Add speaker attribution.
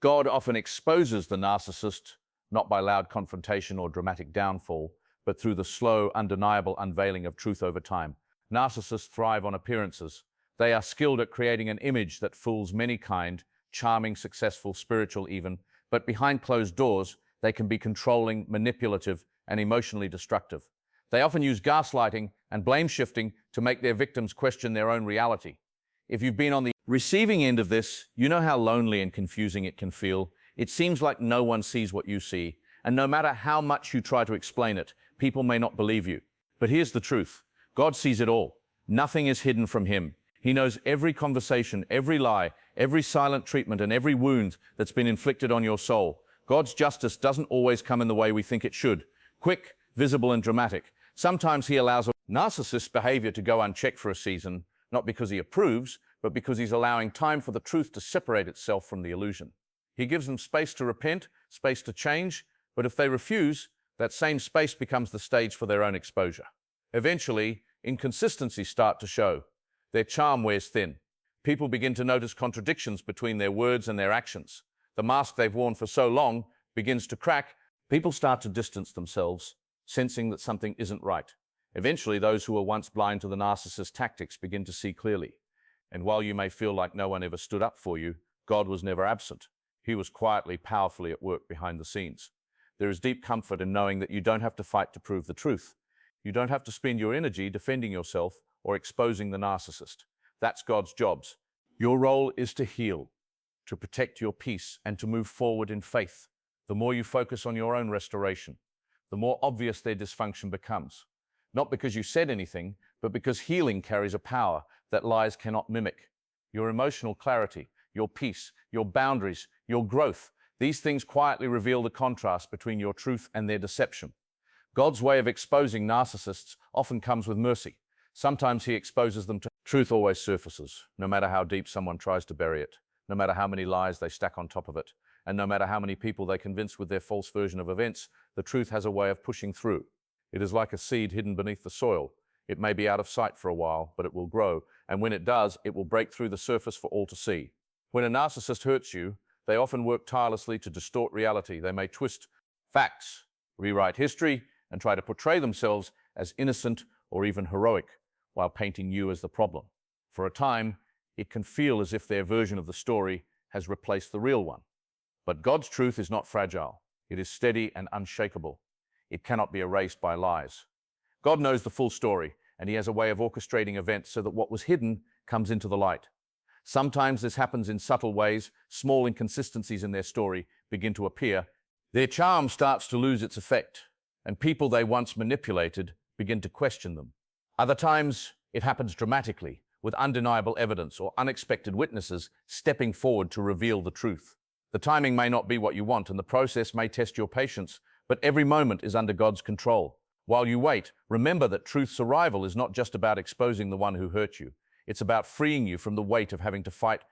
Speaker 1: God often exposes the narcissist, not by loud confrontation or dramatic downfall, but through the slow, undeniable unveiling of truth over time. Narcissists thrive on appearances. They are skilled at creating an image that fools many kind, charming, successful, spiritual even, but behind closed doors, they can be controlling, manipulative, and emotionally destructive. They often use gaslighting and blame shifting to make their victims question their own reality. If you've been on the receiving end of this, you know how lonely and confusing it can feel. It seems like no one sees what you see, and no matter how much you try to explain it, people may not believe you. But here's the truth. God sees it all. Nothing is hidden from him. He knows every conversation, every lie, every silent treatment, and every wound that's been inflicted on your soul. God's justice doesn't always come in the way we think it should. Quick, visible, and dramatic. Sometimes he allows a narcissist's behavior to go unchecked for a season, not because he approves, but because he's allowing time for the truth to separate itself from the illusion. He gives them space to repent, space to change, but if they refuse, that same space becomes the stage for their own exposure. Eventually, inconsistencies start to show. Their charm wears thin. People begin to notice contradictions between their words and their actions. The mask they've worn for so long begins to crack. People start to distance themselves, sensing that something isn't right. Eventually, those who were once blind to the narcissist's tactics begin to see clearly. And while you may feel like no one ever stood up for you, God was never absent. He was quietly, powerfully at work behind the scenes. There is deep comfort in knowing that you don't have to fight to prove the truth. You don't have to spend your energy defending yourself or exposing the narcissist. That's God's jobs. Your role is to heal, to protect your peace, and to move forward in faith. The more you focus on your own restoration, the more obvious their dysfunction becomes. Not because you said anything, but because healing carries a power that lies cannot mimic. Your emotional clarity, your peace, your boundaries, your growth, these things quietly reveal the contrast between your truth and their deception. God's way of exposing narcissists often comes with mercy. Sometimes he exposes them to truth always surfaces, no matter how deep someone tries to bury it, no matter how many lies they stack on top of it, and no matter how many people they convince with their false version of events, the truth has a way of pushing through. It is like a seed hidden beneath the soil. It may be out of sight for a while, but it will grow, and when it does, it will break through the surface for all to see. When a narcissist hurts you, they often work tirelessly to distort reality. They may twist facts, rewrite history, and try to portray themselves as innocent or even heroic, while painting you as the problem. For a time, it can feel as if their version of the story has replaced the real one. But God's truth is not fragile. It is steady and unshakable. It cannot be erased by lies. God knows the full story, and he has a way of orchestrating events so that what was hidden comes into the light. Sometimes this happens in subtle ways. Small inconsistencies in their story begin to appear. Their charm starts to lose its effect, and people they once manipulated begin to question them. Other times, it happens dramatically, with undeniable evidence or unexpected witnesses stepping forward to reveal the truth. The timing may not be what you want, and the process may test your patience, but every moment is under God's control. While you wait, remember that truth's arrival is not just about exposing the one who hurt you. It's about freeing you from the weight of having to fight